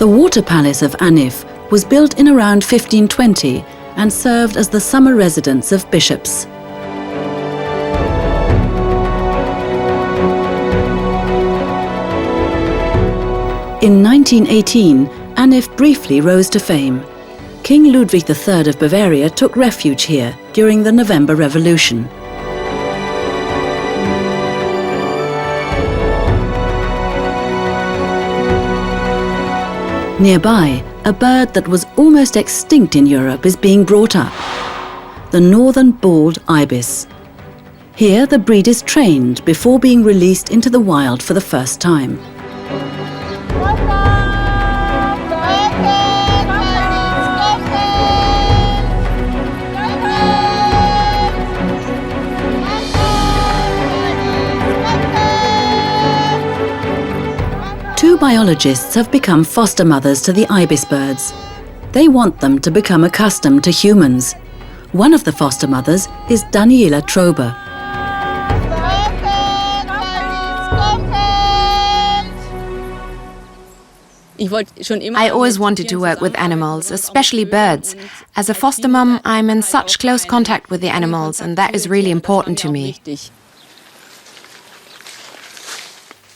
The water palace of Anif was built in around 1520 and served as the summer residence of bishops. In 1918, Anif briefly rose to fame. King Ludwig III of Bavaria took refuge here during the November Revolution. Nearby, a bird that was almost extinct in Europe is being brought up, the Northern Bald Ibis. Here, the breed is trained before being released into the wild for the first time. Two biologists have become foster mothers to the ibis birds. They want them to become accustomed to humans. One of the foster mothers is Daniela Trobe. I always wanted to work with animals, especially birds. As a foster mum, I'm in such close contact with the animals, and that is really important to me.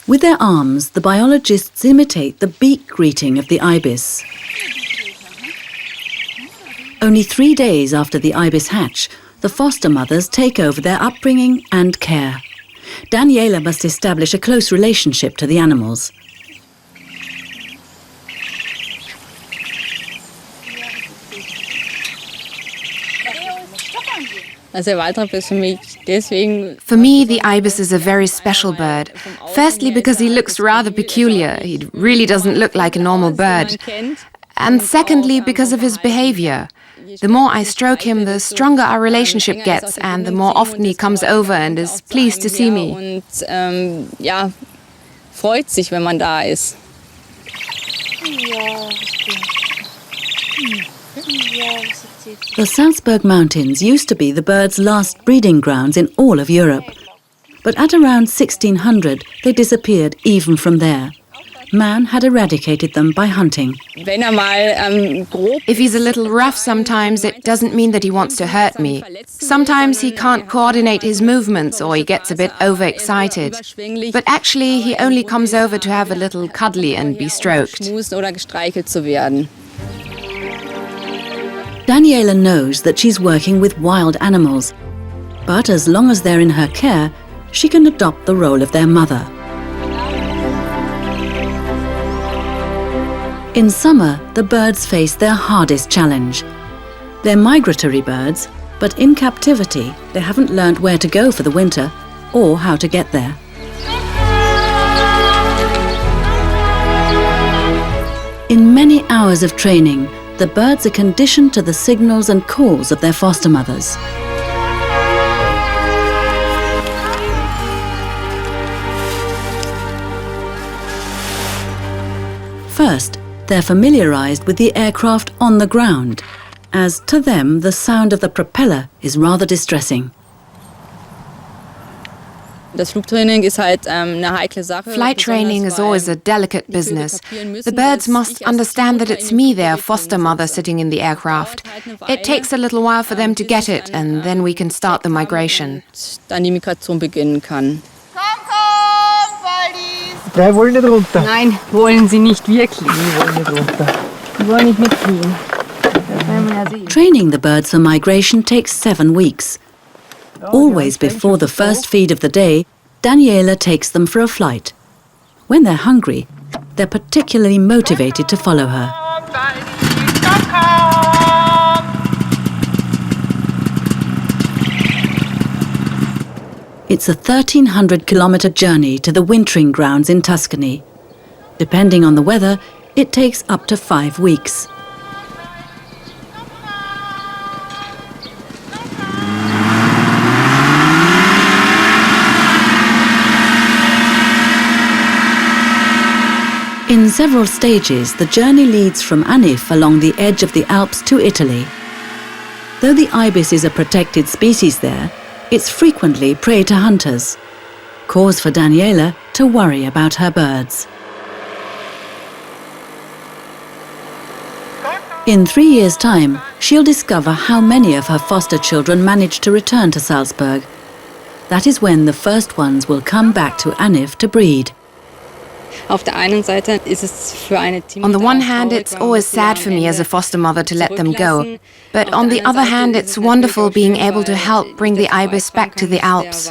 With their arms, the biologists imitate the beak greeting of the ibis. Only 3 days after the ibis hatch, the foster mothers take over their upbringing and care. Daniela must establish a close relationship to the animals. For me, the ibis is a very special bird. Firstly, because he looks rather peculiar. He really doesn't look like a normal bird. And secondly, because of his behavior. The more I stroke him, the stronger our relationship gets, and the more often he comes over and is pleased to see me. Freut sich, wenn man da ist. The Salzburg Mountains used to be the birds' last breeding grounds in all of Europe. But at around 1600, they disappeared even from there. Man had eradicated them by hunting. If he's a little rough sometimes, it doesn't mean that he wants to hurt me. Sometimes he can't coordinate his movements or he gets a bit overexcited. But actually, he only comes over to have a little cuddly and be stroked. Daniela knows that she's working with wild animals, but as long as they're in her care, she can adopt the role of their mother. In summer, the birds face their hardest challenge. They're migratory birds, but in captivity, they haven't learned where to go for the winter or how to get there. In many hours of training, the birds are conditioned to the signals and calls of their foster mothers. First, they're familiarized with the aircraft on the ground, as to them the sound of the propeller is rather distressing. Flight training is always a delicate business. The birds must understand that it's me, their foster mother, sitting in the aircraft. It takes a little while for them to get it, and then we can start the migration. Drei wollen nicht runter. Nein, wollen sie nicht wirklich. Die wollen nicht runter. Die wollen nicht mitfliegen. Das werden wir ja sehen. Training the birds for migration takes 7 weeks. Always before the first feed of the day, Daniela takes them for a flight. When they're hungry, they're particularly motivated to follow her. It's a 1,300-kilometer journey to the wintering grounds in Tuscany. Depending on the weather, it takes up to 5 weeks. In several stages, the journey leads from Anif along the edge of the Alps to Italy. Though the ibis is a protected species there, it's frequently prey to hunters. Cause for Daniela to worry about her birds. In 3 years' time, she'll discover how many of her foster children managed to return to Salzburg. That is when the first ones will come back to Anif to breed. On the one hand, it's always sad for me as a foster mother to let them go. But on the other hand, it's wonderful being able to help bring the ibis back to the Alps.